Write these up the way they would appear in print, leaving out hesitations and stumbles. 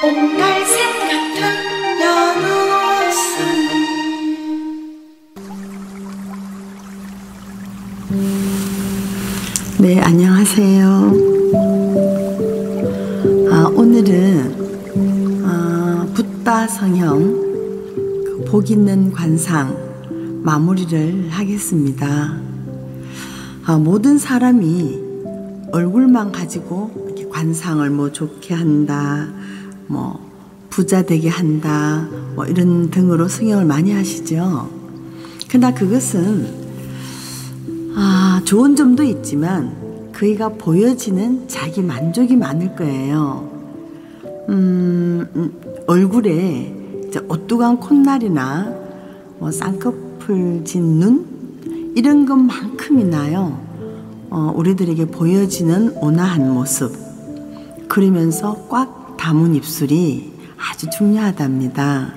옹달샘 같은 연우승. 네, 안녕하세요. 오늘은 붓다 성형 복 있는 관상 마무리를 하겠습니다. 모든 사람이 얼굴만 가지고 이렇게 관상을 뭐 좋게 한다, 뭐 부자 되게 한다, 뭐 이런 등으로 성형을 많이 하시죠. 그러나 그것은 좋은 점도 있지만 그이가 보여지는 자기 만족이 많을 거예요. 얼굴에 오뚜간 콧날이나 뭐 쌍꺼풀 진 눈 이런 것만큼이나요 우리들에게 보여지는 온화한 모습, 그러면서 꽉 담은 입술이 아주 중요하답니다.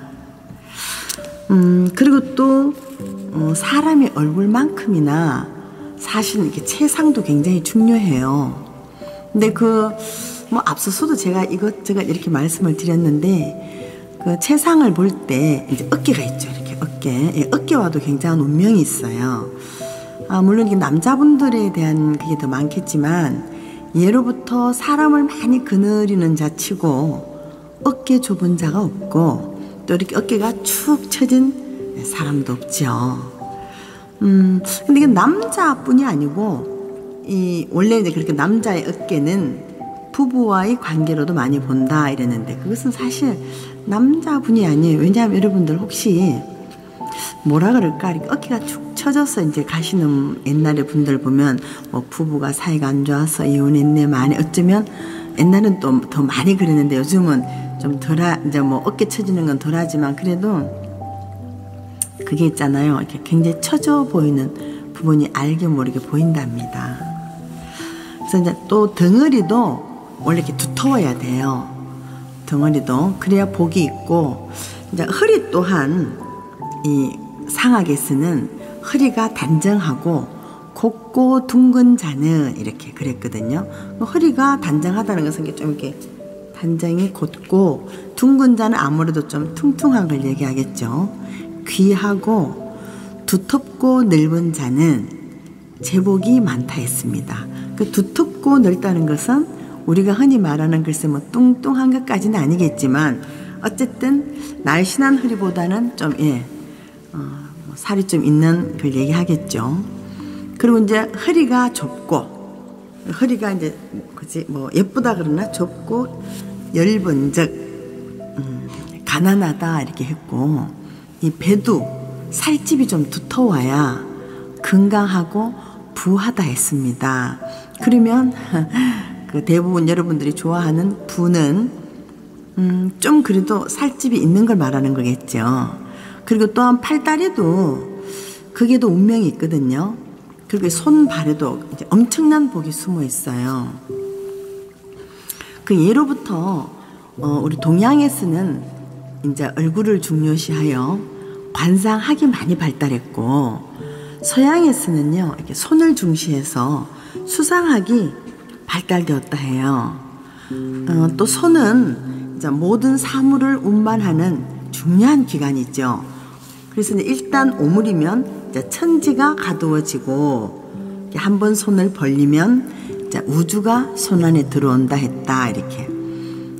그리고 또 사람의 얼굴만큼이나 사실 이렇게 체상도 굉장히 중요해요. 근데 뭐 앞서서도 제가 이것저것 이렇게 말씀을 드렸는데, 그 체상을 볼 때 이제 어깨가 있죠. 이렇게 어깨와도 굉장한 운명이 있어요. 물론 이게 남자분들에 대한 그게 더 많겠지만, 예로부터 사람을 많이 거느리는 자치고 어깨 좁은 자가 없고, 또 이렇게 어깨가 축 처진 사람도 없죠. 근데 이게 남자뿐이 아니고, 원래 이제 그렇게 남자의 어깨는 부부와의 관계로도 많이 본다 이랬는데, 그것은 사실 남자분이 아니에요. 왜냐하면 여러분들 혹시 뭐라 그럴까, 이렇게 어깨가 축 처져서 이제 가시는 옛날에 분들 보면 뭐 부부가 사이가 안 좋아서 이혼했네, 많이 어쩌면 옛날은 또 더 많이 그랬는데 요즘은 좀 이제 뭐 어깨 처지는 건 덜하지만 그래도 그게 있잖아요. 이렇게 굉장히 처져 보이는 부분이 알게 모르게 보인답니다. 그래서 이제 또 덩어리도 원래 이렇게 두터워야 돼요. 덩어리도 그래야 복이 있고, 이제 허리 또한 이 상학에서는 허리가 단정하고 곱고 둥근 자는 이렇게 그랬거든요. 허리가 단정하다는 것은 좀 이렇게 단정이 곧고, 둥근 자는 아무래도 좀 퉁퉁한 걸 얘기하겠죠. 귀하고 두텁고 넓은 자는 제복이 많다 했습니다. 그 두텁고 넓다는 것은 우리가 흔히 말하는 글쎄 뭐 뚱뚱한 것까지는 아니겠지만 어쨌든 날씬한 허리보다는 좀 살이 좀 있는 걸 얘기하겠죠. 그리고 이제 허리가 좁고, 허리가 이제 뭐 예쁘다 그러나 좁고 엷은 즉 가난하다 이렇게 했고, 이 배도 살집이 좀 두터워야 건강하고 부하다 했습니다. 그러면 그 대부분 여러분들이 좋아하는 부는 좀 그래도 살집이 있는 걸 말하는 거겠죠. 그리고 또한 팔다리도 그게 또 운명이 있거든요. 그리고 손발에도 이제 엄청난 복이 숨어 있어요. 그 예로부터 우리 동양에서는 이제 얼굴을 중요시하여 관상학이 많이 발달했고, 서양에서는요 이렇게 손을 중시해서 수상학이 발달되었다 해요. 또 손은 이제 모든 사물을 운반하는 중요한 기관이죠. 그래서 이제 일단 오물이면 이제 천지가 가두어지고, 한번 손을 벌리면 이제 우주가 손 안에 들어온다 했다 이렇게.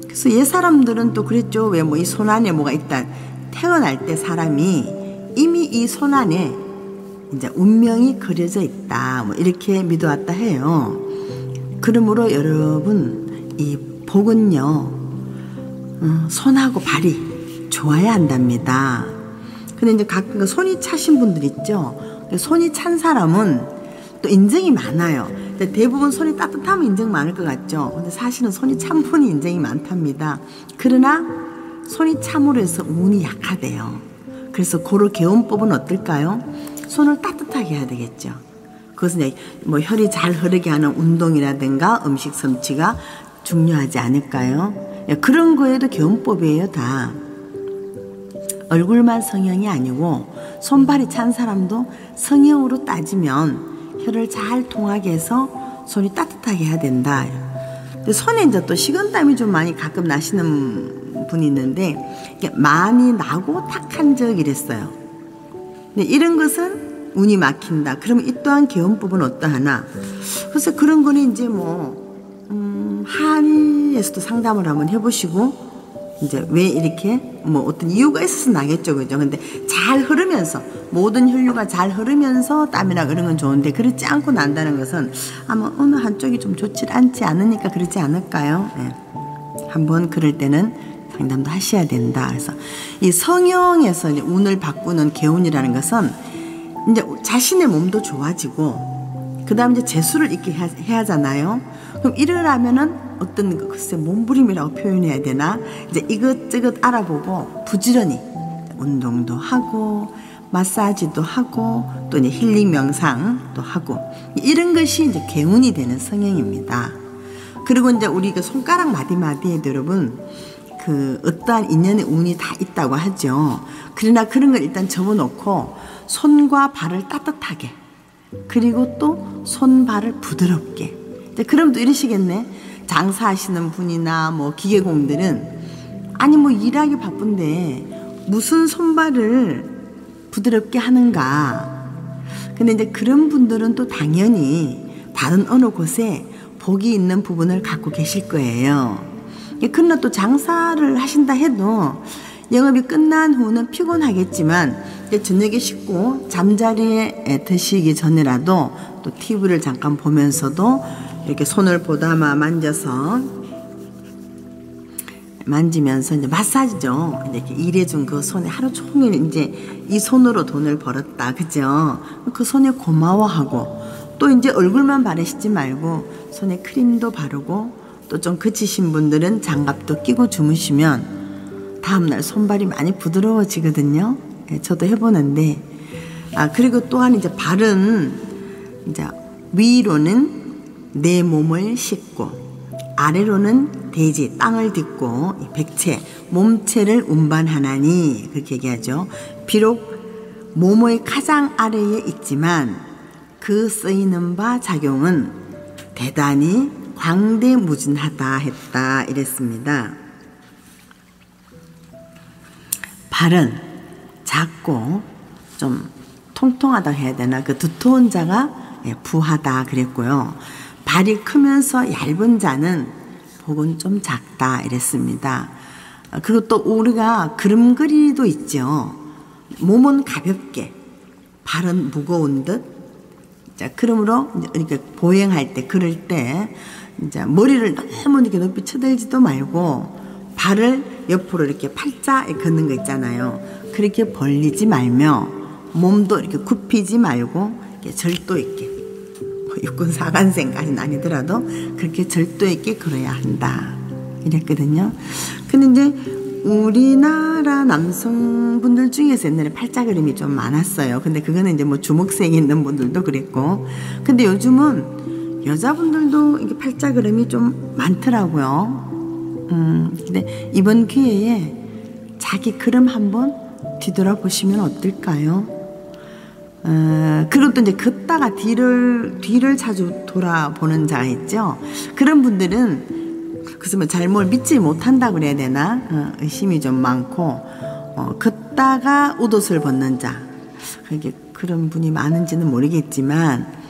그래서 옛 사람들은 또 그랬죠. 왜 뭐 이 손 안에 뭐가 있다. 태어날 때 사람이 이미 이 손 안에 이제 운명이 그려져 있다, 뭐 이렇게 믿어왔다 해요. 그러므로 여러분, 이 복은요 손하고 발이 좋아야 한답니다. 근데 이제 가끔 손이 차신 분들 있죠. 손이 찬 사람은 또 인정이 많아요. 대부분 손이 따뜻하면 인정 많을 것 같죠. 근데 사실은 손이 찬 분이 인정이 많답니다. 그러나 손이 참으로 해서 운이 약하대요. 그래서 고로 개운법은 어떨까요? 손을 따뜻하게 해야 되겠죠. 그것은 뭐 혈이 잘 흐르게 하는 운동이라든가 음식 섭취가 중요하지 않을까요? 그런 거에도 개운법이에요, 다. 얼굴만 성형이 아니고 손발이 찬 사람도 성형으로 따지면 혈을 잘 통하게 해서 손이 따뜻하게 해야 된다. 근데 손에 이제 또 식은땀이 좀 많이 가끔 나시는 분이 있는데 이게 많이 나고 탁한 적이랬어요. 근데 이런 것은 운이 막힌다. 그러면 이 또한 개운법은 어떠하나? 그래서 그런 거는 이제 한의에서도 상담을 한번 해보시고 이제 왜 이렇게 어떤 이유가 있어서 나겠죠, 그죠? 근데 잘 흐르면서 모든 혈류가 잘 흐르면서 땀이나 그런 건 좋은데 그렇지 않고 난다는 것은 아마 어느 한쪽이 좀 좋지 않지 않으니까 그렇지 않을까요? 네. 한번 그럴 때는 상담도 하셔야 된다. 그래서 이 성형에서 이제 운을 바꾸는 개운이라는 것은 이제 자신의 몸도 좋아지고 그 다음에 이제 재수를 있게 해야 하잖아요. 그럼 이러려면은 어떤 글쎄 몸부림이라고 표현해야 되나? 이제 이것저것 알아보고 부지런히 운동도 하고 마사지도 하고 또 이제 힐링 명상도 하고 이런 것이 이제 개운이 되는 성형입니다. 그리고 이제 우리 그 손가락 마디마디에도 여러분 그 어떠한 인연의 운이 다 있다고 하죠. 그러나 그런 걸 일단 접어놓고 손과 발을 따뜻하게 그리고 또 손발을 부드럽게 그럼 또 이러시겠네. 장사하시는 분이나 기계공들은 아니 일하기 바쁜데 무슨 손발을 부드럽게 하는가. 근데 이제 그런 분들은 또 당연히 다른 어느 곳에 복이 있는 부분을 갖고 계실 거예요. 그러나 또 장사를 하신다 해도 영업이 끝난 후는 피곤하겠지만 저녁에 씻고 잠자리에 드시기 전이라도 또 TV를 잠깐 보면서도 이렇게 손을 보다마 만지면서 이제 마사지죠. 이렇게 일해준 그 손에 하루 종일 이제 이 손으로 돈을 벌었다. 그죠? 그 손에 고마워하고 또 이제 얼굴만 바르시지 말고 손에 크림도 바르고 또 좀 그치신 분들은 장갑도 끼고 주무시면 다음날 손발이 많이 부드러워지거든요. 저도 해보는데 그리고 또한 이제 발은 이제 위로는 내 몸을 씻고 아래로는 대지 땅을 딛고 백체 몸체를 운반하나니 그렇게 얘기하죠. 비록 몸의 가장 아래에 있지만 그 쓰이는 바 작용은 대단히 광대무진하다 했다 이랬습니다. 발은 작고 좀 통통하다 해야 되나 그 두터운 자가 부하다 그랬고요. 발이 크면서 얇은 자는 복은 좀 작다 이랬습니다. 그리고 또 우리가 그름그리도 있죠. 몸은 가볍게 발은 무거운 듯. 자, 그러므로 이렇게 보행할 때 걸을 때 이제 머리를 너무 이렇게 높이 쳐들지도 말고 발을 옆으로 이렇게 팔자 걷는 거 있잖아요. 그렇게 벌리지 말며 몸도 이렇게 굽히지 말고 이렇게 절도 있게 육군 사관생까지는 아니더라도 그렇게 절도 있게 걸어야 한다 이랬거든요. 근데 이제 우리나라 남성분들 중에서 옛날에 팔자그림이 좀 많았어요. 근데 그거는 이제 주먹색 있는 분들도 그랬고 근데 요즘은 여자분들도 이게 팔자그림이 좀 많더라고요. 근데 이번 기회에 자기 그림 한번 뒤돌아보시면 어떨까요? 그리고 또 이제 걷다가 뒤를 자주 돌아보는 자가 있죠. 그런 분들은 그래서 잘 뭘 믿지 못한다 그래야 되나 의심이 좀 많고 걷다가 옷을 벗는 자 그런 분이 많은지는 모르겠지만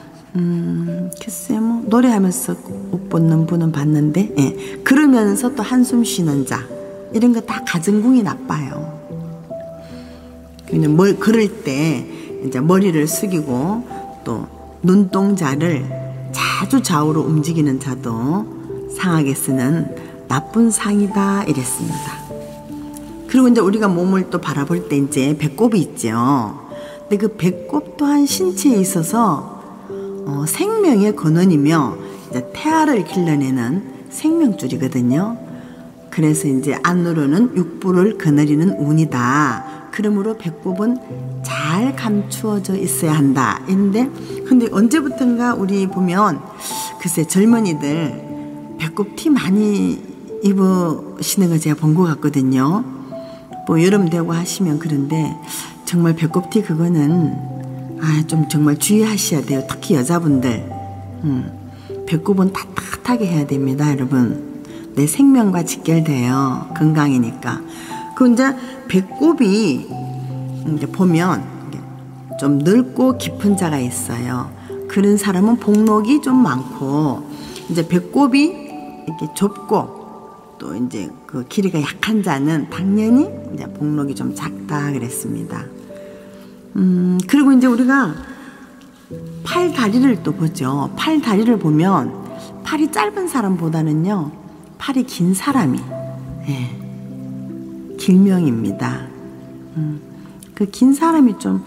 글쎄 노래하면서 옷 벗는 분은 봤는데 그러면서 또 한숨 쉬는 자 이런 거 다 가정궁이 나빠요. 그냥 걸을 때 이제 머리를 숙이고 또 눈동자를 자주 좌우로 움직이는 자도 상하게 쓰는 나쁜 상이다 이랬습니다. 그리고 이제 우리가 몸을 또 바라볼 때 이제 배꼽이 있죠. 근데 그 배꼽 또한 신체에 있어서 생명의 근원이며 이제 태아를 길러내는 생명줄이거든요. 그래서 이제 안으로는 육부를 거느리는 운이다. 그러므로 배꼽은 잘 감추어져 있어야 한다. 근데 언제부턴가 우리 보면 글쎄 젊은이들 배꼽 티 많이 입으시는 거 제가 본 것 같거든요. 여름 되고 하시면 그런데 정말 배꼽 티 그거는 좀 정말 주의하셔야 돼요. 특히 여자분들. 배꼽은 따뜻하게 해야 됩니다, 여러분. 내 생명과 직결돼요. 건강이니까. 그 이제 배꼽이 이제 보면 좀 넓고 깊은 자가 있어요. 그런 사람은 복록이 좀 많고, 이제 배꼽이 이렇게 좁고 또 이제 그 길이가 약한 자는 당연히 이제 복록이 좀 작다 그랬습니다. 그리고 이제 우리가 팔 다리를 또 보죠. 팔 다리를 보면 팔이 짧은 사람보다는요, 팔이 긴 사람이 길명입니다. 그 긴 사람이 좀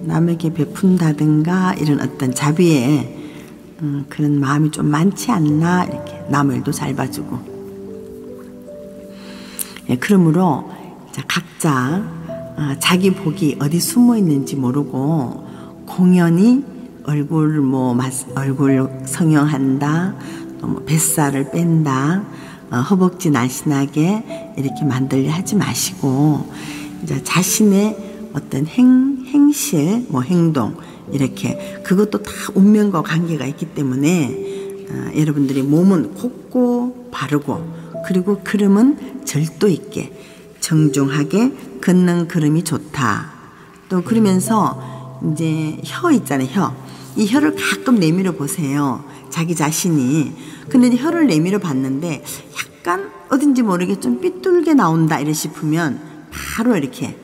남에게 베푼다든가 이런 어떤 자비에 그런 마음이 좀 많지 않나, 이렇게 남 일도 잘 봐주고. 그러므로 각자 자기 복이 어디 숨어 있는지 모르고 공연히 얼굴 성형한다, 또 뭐 뱃살을 뺀다, 허벅지 날씬하게 이렇게 만들려 하지 마시고, 이제 자신의 어떤 행실, 행동, 이렇게 그것도 다 운명과 관계가 있기 때문에 여러분들이 몸은 곱고 바르고, 그리고 걸음은 절도 있게 정중하게 걷는 걸음이 좋다. 또 그러면서 이제 혀 있잖아요. 이 혀를 가끔 내밀어 보세요. 자기 자신이. 근데 혀를 내밀어 봤는데 약간 어딘지 모르게 좀 삐뚤게 나온다 이래 싶으면 바로 이렇게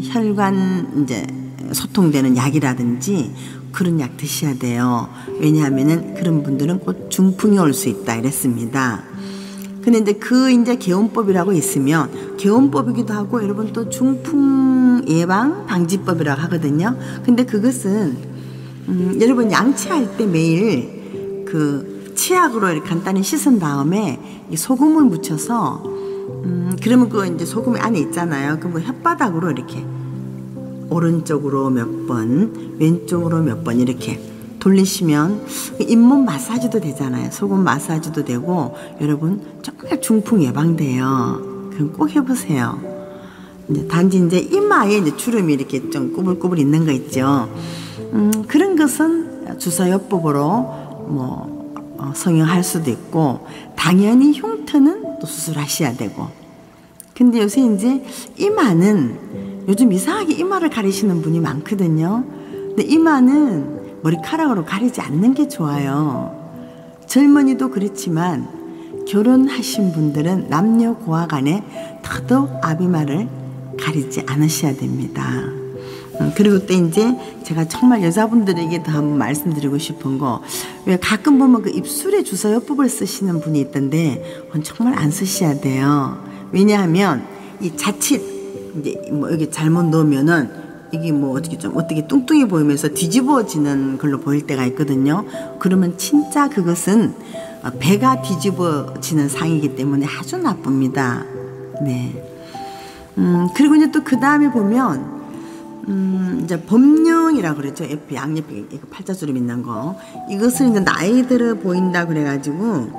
혈관 이제 소통되는 약이라든지 그런 약 드셔야 돼요. 왜냐하면은 그런 분들은 곧 중풍이 올 수 있다 이랬습니다. 근데 이제 이제 개운법이라고 있으면, 개운법이기도 하고 여러분 또 중풍 예방 방지법이라고 하거든요. 근데 그것은 여러분 양치할 때 매일 그 치약으로 이렇게 간단히 씻은 다음에 이 소금을 묻혀서 그러면 그 이제 소금이 안에 있잖아요. 그럼 혓바닥으로 이렇게 오른쪽으로 몇 번, 왼쪽으로 몇 번 이렇게 돌리시면 잇몸 마사지도 되잖아요. 소금 마사지도 되고, 여러분 정말 중풍 예방돼요. 그럼 꼭 해보세요. 이제 단지 이제 이마에 이제 주름이 이렇게 좀 꾸불꾸불 있는 거 있죠. 그런 것은 주사요법으로 성형할 수도 있고, 당연히 흉터는 또 수술하셔야 되고. 근데 요새 이제 이마는 요즘 이상하게 이마를 가리시는 분이 많거든요. 근데 이마는 머리카락으로 가리지 않는 게 좋아요. 젊은이도 그렇지만 결혼하신 분들은 남녀 고와 간에 더더욱 앞이마를 가리지 않으셔야 됩니다. 그리고 또 이제 제가 정말 여자분들에게 더 한번 말씀드리고 싶은 거, 왜 가끔 보면 그 입술에 주사요법을 쓰시는 분이 있던데 그건 정말 안 쓰셔야 돼요. 왜냐하면 이 자칫 이제 여기 잘못 넣으면은 이게 어떻게 뚱뚱해 보이면서 뒤집어지는 걸로 보일 때가 있거든요. 그러면 진짜 그것은 배가 뒤집어지는 상이기 때문에 아주 나쁩니다. 네. 그리고 이제 또 그 다음에 보면 이제 법령이라고 그랬죠. 옆에 양옆에 이거 팔자주름 있는 거. 이것을 이제 나이 들어 보인다 그래가지고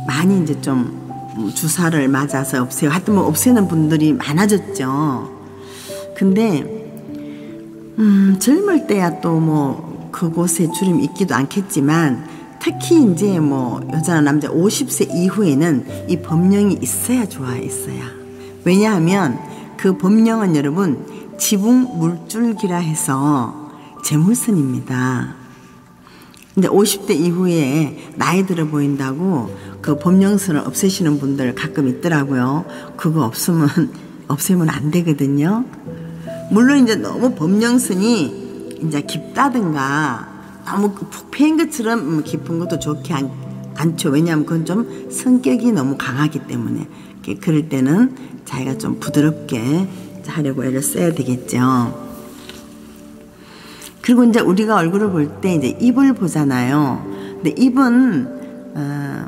많이 이제 좀 주사를 맞아서 없애요. 하여튼 없애는 분들이 많아졌죠. 근데 젊을 때야 또 그곳에 주름이 있기도 않겠지만, 특히 이제 여자나 남자 50세 이후에는 이 법령이 있어야 좋아요. 있어야. 왜냐하면 그 법령은 여러분 지붕 물줄기라 해서 재물선입니다. 근데 50대 이후에 나이 들어 보인다고 그 법령선을 없애시는 분들 가끔 있더라고요. 그거 없애면 안 되거든요. 물론 이제 너무 법령선이 이제 깊다든가 너무 푹 패인 것처럼 깊은 것도 좋지 않죠. 왜냐하면 그건 좀 성격이 너무 강하기 때문에. 그럴 때는 자기가 좀 부드럽게 하려고 애를 써야 되겠죠. 그리고 이제 우리가 얼굴을 볼 때 이제 입을 보잖아요. 근데 입은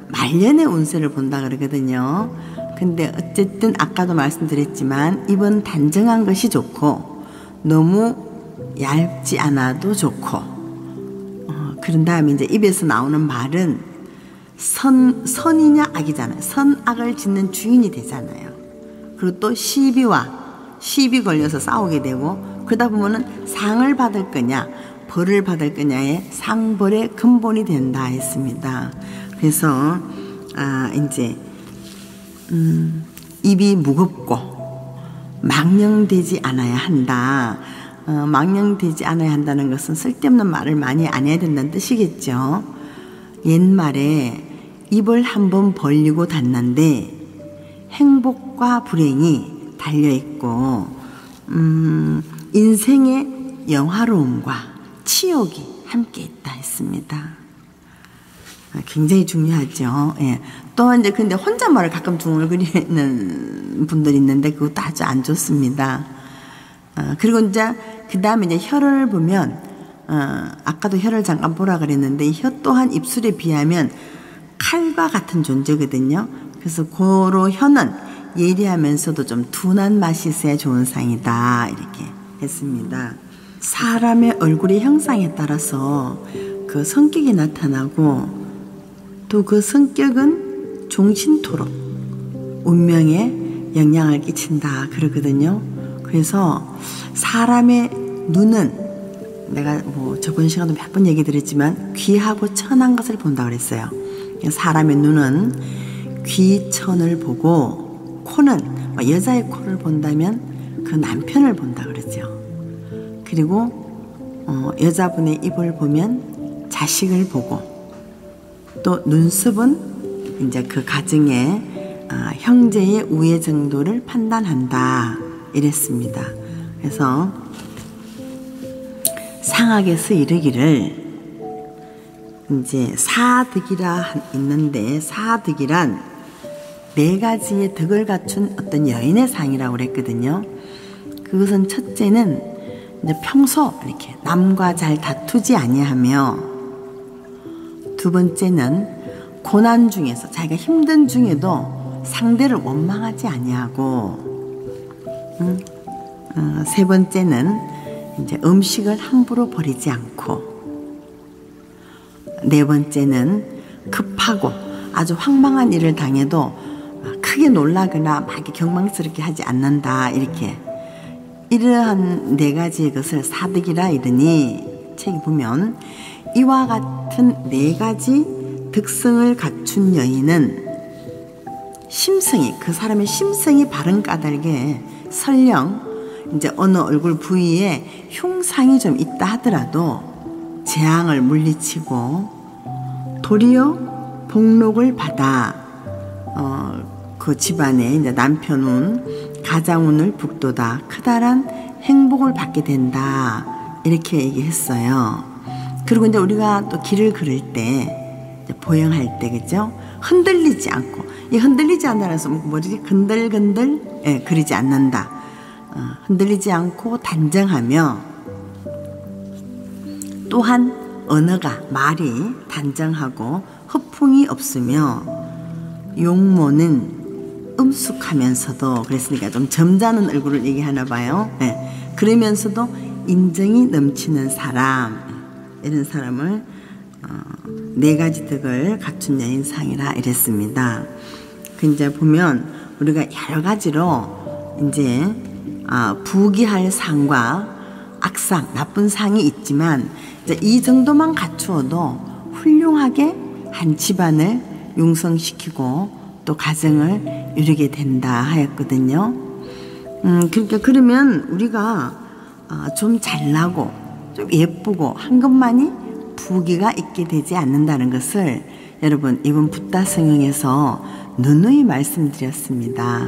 말년의 운세를 본다 그러거든요. 근데 어쨌든 아까도 말씀드렸지만 입은 단정한 것이 좋고 너무 얇지 않아도 좋고, 그런 다음에 이제 입에서 나오는 말은 선이냐 악이잖아요. 선악을 짓는 주인이 되잖아요. 그리고 또 시비 걸려서 싸우게 되고, 그러다 보면은 상을 받을 거냐 벌을 받을 거냐에 상벌의 근본이 된다 했습니다. 그래서 이제 입이 무겁고 망령되지 않아야 한다. 망령되지 않아야 한다는 것은 쓸데없는 말을 많이 안 해야 된다는 뜻이겠죠. 옛말에 입을 한번 벌리고 닫는데 행복과 불행이 달려있고 인생의 영화로움과 치욕이 함께 있다 했습니다. 굉장히 중요하죠. 예. 또 이제 근데 혼잣말을 가끔 중얼거리는 분들이 있는데 그것도 아주 안 좋습니다. 그리고 이제 그 다음에 이제 혀를 보면 아까도 혀를 잠깐 보라 그랬는데 이 혀 또한 입술에 비하면 칼과 같은 존재거든요. 그래서 고로 혀는 예리하면서도 좀 둔한 맛이 있어야 좋은 상이다 이렇게 했습니다. 사람의 얼굴의 형상에 따라서 그 성격이 나타나고 또 그 성격은 종신토록 운명에 영향을 끼친다 그러거든요. 그래서 사람의 눈은 내가 뭐 저번 시간도 몇 번 얘기 드렸지만 귀하고 천한 것을 본다 그랬어요. 사람의 눈은 귀, 천을 보고 코는 여자의 코를 본다면 그 남편을 본다 그러죠. 그리고 여자분의 입을 보면 자식을 보고 또 눈썹은 이제 그 가정의 형제의 우애 정도를 판단한다 이랬습니다. 그래서 상학에서 이르기를 이제 사득이라 있는데 사득이란 4가지의 덕을 갖춘 어떤 여인의 상이라고 그랬거든요. 그것은 첫째는 이제 평소 이렇게 남과 잘 다투지 아니하며 두 번째는 고난 중에서 자기가 힘든 중에도 상대를 원망하지 아니하고 세 번째는 이제 음식을 함부로 버리지 않고 네 번째는 급하고 아주 황망한 일을 당해도 크게 놀라거나 막 경망스럽게 하지 않는다 이렇게 이러한 4가지의 것을 사득이라 이르니 책에 보면 이와 같은 4가지 특성을 갖춘 여인은 심성이 그 사람의 심성이 바른 까닭에 설령 이제 어느 얼굴 부위에 흉상이 좀 있다 하더라도 재앙을 물리치고 도리어 복록을 받아 그 집안에 이제 남편운 가장운을 북돋아 크다란 행복을 받게 된다 이렇게 얘기했어요. 그리고 이제 우리가 또 길을 걸을 때 보행할 때 그죠? 흔들리지 않고 이 흔들리지 않는다는 것은 뭐지? 근들근들 그리지 않는다. 흔들리지 않고 단정하며 또한 언어가 말이 단정하고 허풍이 없으며 용모는 음숙하면서도 그랬으니까 좀 점잖은 얼굴을 얘기하나 봐요. 그러면서도 인정이 넘치는 사람 이런 사람을 4가지 덕을 갖춘 여인상이라 이랬습니다. 그 이제 보면 우리가 여러 가지로 이제 부귀할 상과 악상, 나쁜 상이 있지만 이제 이 정도만 갖추어도 훌륭하게 한 집안을 융성시키고 또 가정을 이루게 된다 하였거든요. 그러니까 그러면 우리가 좀 잘나고 좀 예쁘고 한 것만이 부귀가 있게 되지 않는다는 것을 여러분 이번 붓다 성경에서 누누이 말씀드렸습니다.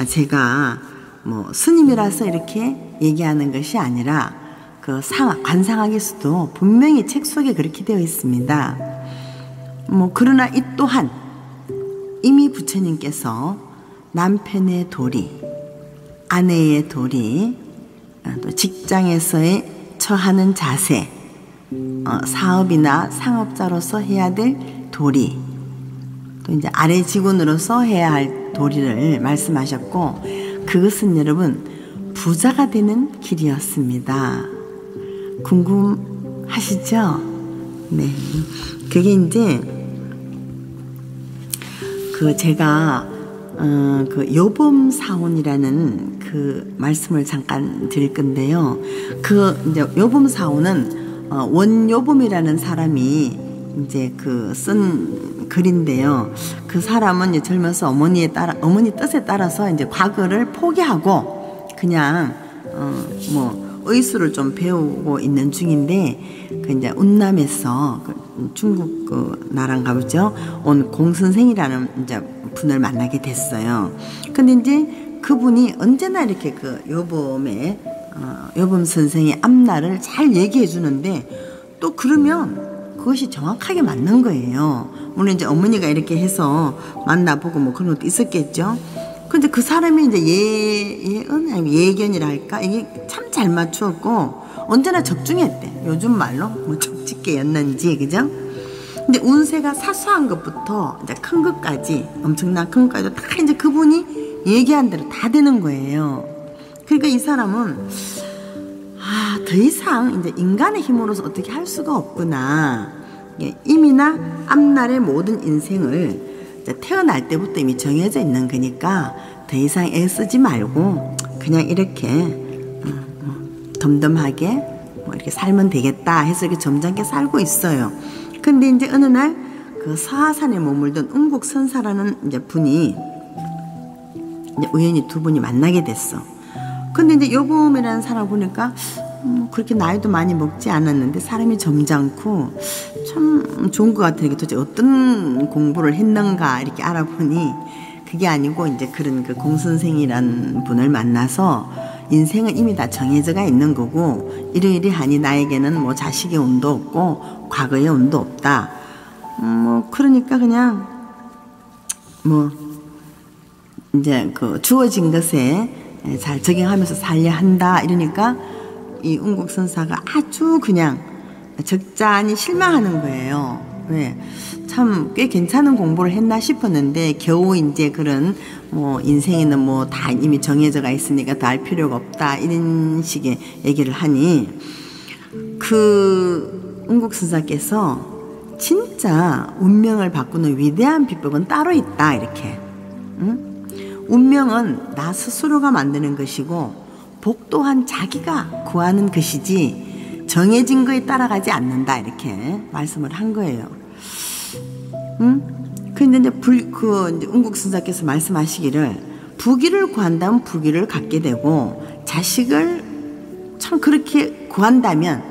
제가 뭐 스님이라서 이렇게 얘기하는 것이 아니라 그 관상학에서도 분명히 책 속에 그렇게 되어 있습니다. 뭐 그러나 이 또한 이미 부처님께서 남편의 도리, 아내의 도리, 또 직장에서의 처하는 자세, 사업이나 상업자로서 해야 될 도리, 또 이제 아래 직원으로서 해야 할 도리를 말씀하셨고 그것은 여러분 부자가 되는 길이었습니다. 궁금하시죠? 네, 그게 이제 그 제가 그 요범사원이라는 그 말씀을 잠깐 드릴 건데요. 그 이제 요범사원은 원요범이라는 사람이 이제 그 쓴 글인데요. 그 사람은 이제 젊어서 어머니 뜻에 따라서 이제 과거를 포기하고 그냥 뭐 의술을 좀 배우고 있는 중인데 그 이제 운남에서 그 중국 그 나라인가 보죠. 온 공선생이라는 이제 분을 만나게 됐어요. 근데 이제 그분이 언제나 이렇게 그 요범 선생의 앞날을 잘 얘기해 주는데 또 그러면 그것이 정확하게 맞는 거예요. 물론 이제 어머니가 이렇게 해서 만나보고 뭐 그런 것도 있었겠죠. 근데 그 사람이 이제 예견이라 할까? 이게 참 잘 맞추었고 언제나 적중했대. 요즘 말로 뭐 적집게였는지, 그죠? 근데 운세가 사소한 것부터 이제 큰 것까지, 엄청난 큰 것까지 다 이제 그분이 얘기한 대로 다 되는 거예요. 그러니까 이 사람은 더 이상 이제 인간의 힘으로서 어떻게 할 수가 없구나. 이미나 앞날의 모든 인생을 태어날 때부터 이미 정해져 있는 거니까 더 이상 애쓰지 말고 그냥 이렇게 덤덤하게 뭐 이렇게 살면 되겠다 해서 이렇게 점잖게 살고 있어요. 근데 이제 어느 날 그 서하산에 머물던 운국선사라는 이제 분이 이제 우연히 두 분이 만나게 됐어. 근데 이제 요범이라는 사람 보니까 그렇게 나이도 많이 먹지 않았는데 사람이 점잖고 참 좋은 것 같으니까 도대체 어떤 공부를 했는가 이렇게 알아보니 그게 아니고 이제 그런 그 공선생이라는 분을 만나서 인생은 이미 다 정해져가 있는 거고 이러이러하니 나에게는 뭐 자식의 운도 없고 과거의 운도 없다. 뭐 그러니까 그냥 뭐 이제 그 주어진 것에 잘 적용하면서 살려 한다 이러니까 이 운국선사가 아주 그냥 적잖이 실망하는 거예요. 왜? 참 꽤 괜찮은 공부를 했나 싶었는데 겨우 이제 그런 뭐 인생에는 뭐 다 이미 정해져가 있으니까 더 알 필요가 없다 이런 식의 얘기를 하니 그 운국선사께서 진짜 운명을 바꾸는 위대한 비법은 따로 있다 이렇게. 응? 운명은 나 스스로가 만드는 것이고 복 또한 자기가 구하는 것이지 정해진 거에 따라가지 않는다 이렇게 말씀을 한 거예요. 응? 근데 이제 이제 운국선사께서 말씀하시기를 부귀를 구한다면 부귀를 갖게 되고 자식을 참 그렇게 구한다면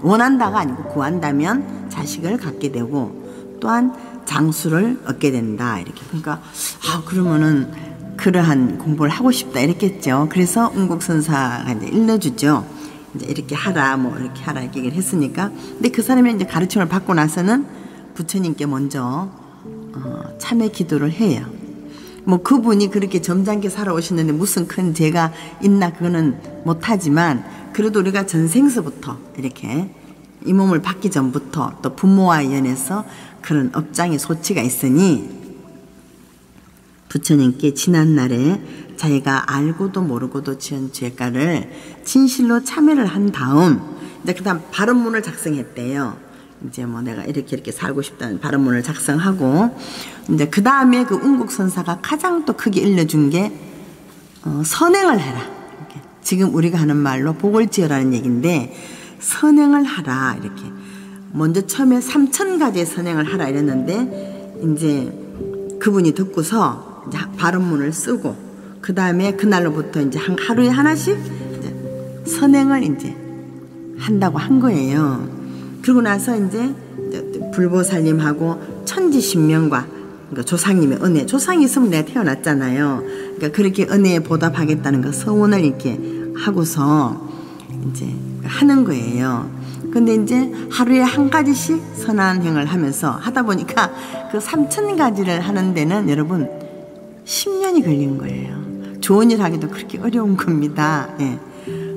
원한다가 아니고 구한다면 자식을 갖게 되고 또한 장수를 얻게 된다 이렇게. 그러니까 그러면은 그러한 공부를 하고 싶다 이랬겠죠. 그래서 운국선사가 이제 일러주죠. 이제 이렇게 하라 뭐 이렇게 하라 이렇게 얘기를 했으니까. 근데 그 사람이 이제 가르침을 받고 나서는 부처님께 먼저 참회 기도를 해요. 뭐 그분이 그렇게 점잖게 살아오시는데 무슨 큰 죄가 있나 그거는 못하지만 그래도 우리가 전생서부터 이렇게 이 몸을 받기 전부터 또 부모와 연해서 그런 업장의 소치가 있으니 부처님께 지난날에 자기가 알고도 모르고도 지은 죄가를 진실로 참회를 한 다음 이제 그다음 발언문을 작성했대요. 이제 뭐 내가 이렇게 살고 싶다는 발언문을 작성하고 이제 그 다음에 그 운국선사가 가장 또 크게 일러준 게 선행을 해라. 이렇게. 지금 우리가 하는 말로 복을 지어라는 얘기인데 선행을 하라 이렇게. 먼저 처음에 3,000가지의 선행을 하라 이랬는데 이제 그분이 듣고서 이제 발언문을 쓰고 그 다음에 그날로부터 이제 하루에 하나씩 이제 선행을 이제 한다고 한 거예요. 그러고 나서 이제 불보살님하고 천지신명과 그러니까 조상님의 은혜, 조상이 있으면 내가 태어났잖아요. 그러니까 그렇게 은혜에 보답하겠다는 거 서원을 이렇게 하고서 이제 하는 거예요. 근데 이제 하루에 한 가지씩 선한 행을 하면서 하다 보니까 그 3,000가지를 하는 데는 여러분 10년이 걸린 거예요. 좋은 일 하기도 그렇게 어려운 겁니다. 예.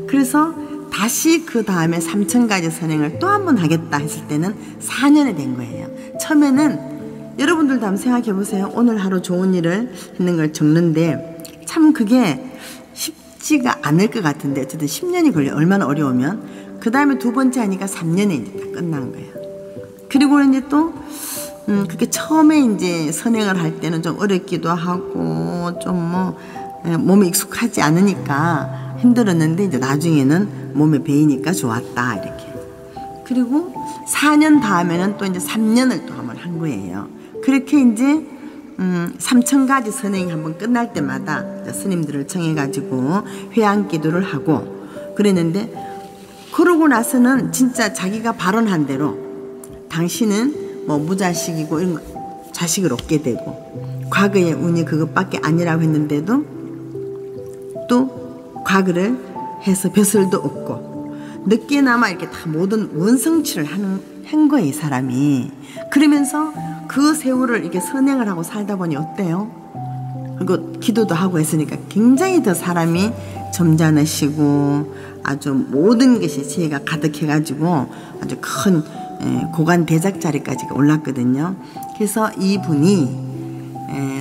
그래서 다시 그 다음에 3,000가지 선행을 또 한 번 하겠다 했을 때는 4년이 된 거예요. 처음에는 여러분들도 한번 생각해 보세요. 오늘 하루 좋은 일을 했는 걸 적는데 참 그게 쉽지가 않을 것 같은데 어쨌든 10년이 걸려. 얼마나 어려우면. 그 다음에 두 번째 하니까 3년에 이제 다 끝난 거예요. 그리고 이제 또 그게 처음에 이제 선행을 할 때는 좀 어렵기도 하고 좀 뭐 몸이 익숙하지 않으니까 힘들었는데 이제 나중에는 몸에 배이니까 좋았다 이렇게. 그리고 4년 다음에는 또 이제 3년을 또 한번 한 거예요. 그렇게 이제 3,000가지 선행이 한번 끝날 때마다 스님들을 청해가지고 회양 기도를 하고 그랬는데, 그러고 나서는 진짜 자기가 발언한 대로 당신은 뭐 무자식이고 이런 거 자식을 얻게 되고, 과거의 운이 그것밖에 아니라고 했는데도 또 과거를 해서 벼슬도 얻고 늦게나마 이렇게 다 모든 원성취를 한 거예요, 이 사람이. 그러면서 그 세월을 이렇게 선행을 하고 살다 보니 어때요? 그리고 기도도 하고 했으니까 굉장히 더 사람이 점잖으시고 아주 모든 것이 지혜가 가득해가지고 아주 큰 고관 대작 자리까지 올랐거든요. 그래서 이분이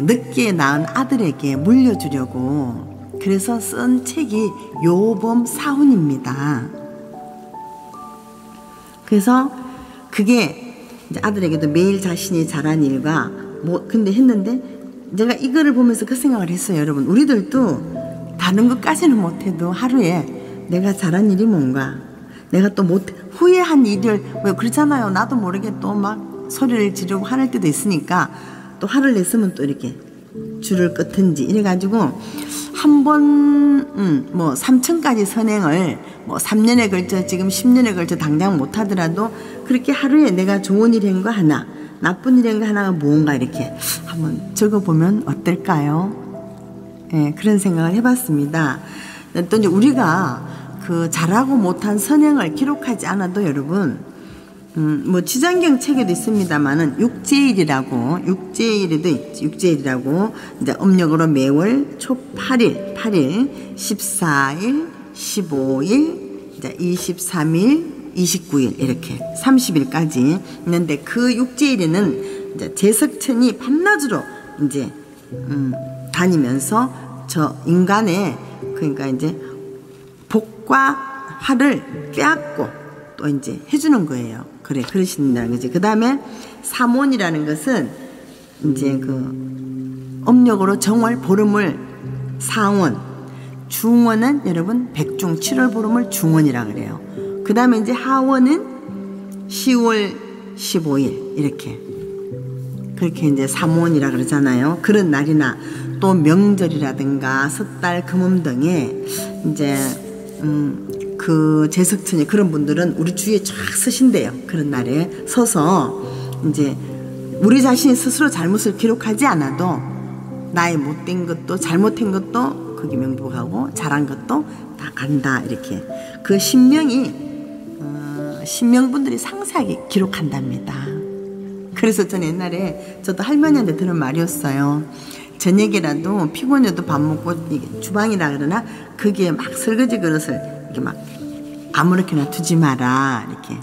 늦게 낳은 아들에게 물려주려고 그래서 쓴 책이 요범사훈입니다. 그래서 그게 이제 아들에게도 매일 자신이 잘한 일과 뭐 근데 했는데, 제가 이거를 보면서 그 생각을 했어요. 여러분, 우리들도 다른 것까지는 못해도 하루에 내가 잘한 일이 뭔가, 내가 또 후회한 일을, 왜 그렇잖아요. 나도 모르게 또 막 소리를 지르고 화낼 때도 있으니까 또 화를 냈으면 또 이렇게 줄을 끄든지 이래가지고 한번 뭐 3,000가지 선행을 뭐 3년에 걸쳐 지금 10년에 걸쳐 당장 못하더라도 그렇게 하루에 내가 좋은 일 한 거 하나, 나쁜 일 한 거 하나가 뭔가 이렇게 한번 적어보면 어떨까요? 그런 생각을 해봤습니다. 또 이제 우리가 그 잘하고 못한 선행을 기록하지 않아도 여러분, 뭐 지장경 책에도 있습니다만은 육제일이라고, 육제일에도 있지. 육제일이라고 이제 음력으로 매월 초 8일, 14일, 15일, 이제 23일, 29일 이렇게 30일까지 있는데, 그 육제일에는 이제 제석천이 밤낮으로 이제 다니면서 저 인간의, 그러니까 이제 복과 화를 빼앗고 또 이제 해주는 거예요. 그래, 그러신다는 거지. 그 다음에 삼원이라는 것은 이제 그 음력으로 정월 보름을 상원, 중원은 여러분 백중 7월 보름을 중원이라 그래요. 그 다음에 이제 하원은 10월 15일 이렇게, 그렇게 이제 삼원이라 그러잖아요. 그런 날이나 또 명절이라든가 섣달 금음 등에 이제 그 제석천이 그런 분들은 우리 주위에 쫙 서신대요. 그런 날에 서서 이제 우리 자신이 스스로 잘못을 기록하지 않아도 나의 못된 것도 잘못한 것도 거기 명복하고 잘한 것도 다 간다 이렇게. 그 신명분들이 상세하게 기록한답니다. 그래서 전 옛날에 저도 할머니한테 들은 말이었어요. 저녁이라도 피곤해도 밥 먹고 주방이라 그러나 거기에 막 설거지 그릇을 이렇게 막 아무렇게나 두지 마라 이렇게.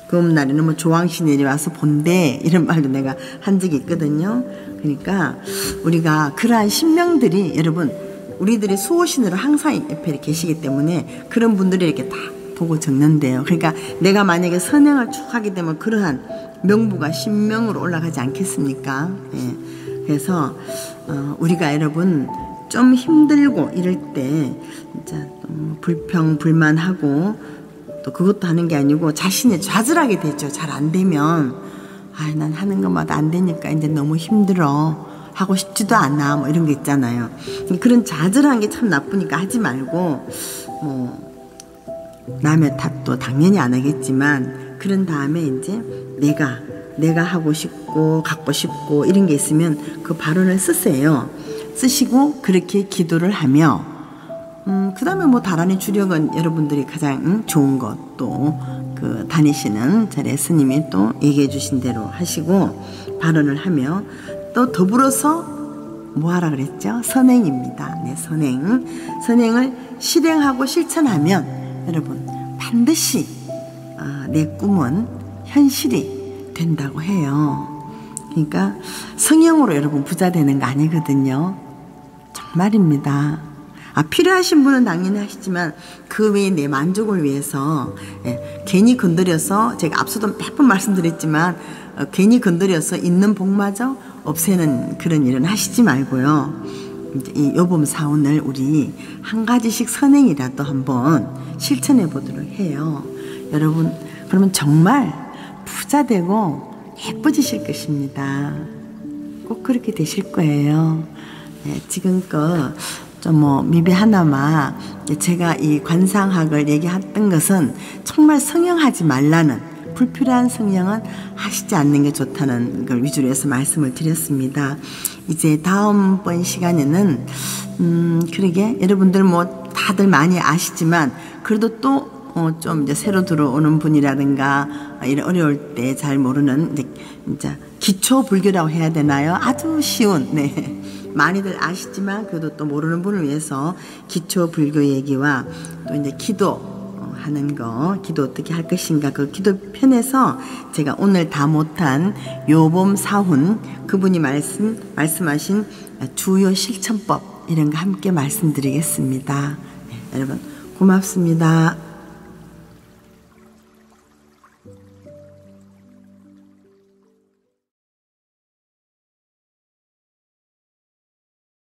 그날에는 뭐 조왕신 내려와서 본대 이런 말도 내가 한 적이 있거든요. 그러니까 우리가 그러한 신명들이 여러분 우리들의 수호신으로 항상 옆에 계시기 때문에 그런 분들이 이렇게 다 보고 적는데요. 그러니까 내가 만약에 선행을 쭉 하게 되면 그러한 명부가 신명으로 올라가지 않겠습니까? 그래서 우리가 여러분 좀 힘들고 이럴 때 진짜 불평 불만하고 또 그것도 하는 게 아니고 자신이 좌절하게 되죠. 잘 안 되면 난 하는 것마다 안 되니까 이제 너무 힘들어, 하고 싶지도 않아, 뭐 이런 게 있잖아요. 그런 좌절한 게 참 나쁘니까 하지 말고, 뭐 남의 탓도 당연히 안 하겠지만 그런 다음에 이제 내가 하고 싶고 갖고 싶고 이런 게 있으면 그 발언을 쓰시고 그렇게 기도를 하며, 그 다음에 뭐 다란히 주력은 여러분들이 가장 좋은 것, 또 그 다니시는 절의 스님이 또 얘기해 주신 대로 하시고 발언을 하며, 또 더불어서 뭐 하라 그랬죠? 선행입니다. 네, 선행을 실행하고 실천하면 여러분 반드시 내 꿈은 현실이 된다고 해요. 그러니까 성형으로 여러분 부자 되는 거 아니거든요. 정말입니다. 필요하신 분은 당연히 하시지만 그 외에 내 만족을 위해서 괜히 건드려서, 제가 앞서도 몇 번 말씀드렸지만 괜히 건드려서 있는 복마저 없애는 그런 일은 하시지 말고요. 이제 이 요범 사원을 우리 한 가지씩 선행이라도 한번 실천해 보도록 해요. 여러분, 그러면 정말 부자 되고 예뻐지실 것입니다. 꼭 그렇게 되실 거예요. 네, 지금껏 좀 뭐 미비하나마 제가 이 관상학을 얘기했던 것은 정말 성형하지 말라는, 불필요한 성형은 하시지 않는 게 좋다는 걸 위주로 해서 말씀을 드렸습니다. 이제 다음번 시간에는 그러게 여러분들 뭐 다들 많이 아시지만 그래도 또 좀 이제 새로 들어오는 분이라든가 이런 어려울 때 잘 모르는 이제 기초 불교라고 해야 되나요? 아주 쉬운, 네. 많이들 아시지만 그래도 또 모르는 분을 위해서 기초 불교 얘기와 또 이제 기도 하는 거, 기도 어떻게 할 것인가, 그 기도 편에서 제가 오늘 다 못한 요범 사훈 그분이 말씀하신 주요 실천법 이런 거 함께 말씀드리겠습니다. 네, 여러분 고맙습니다.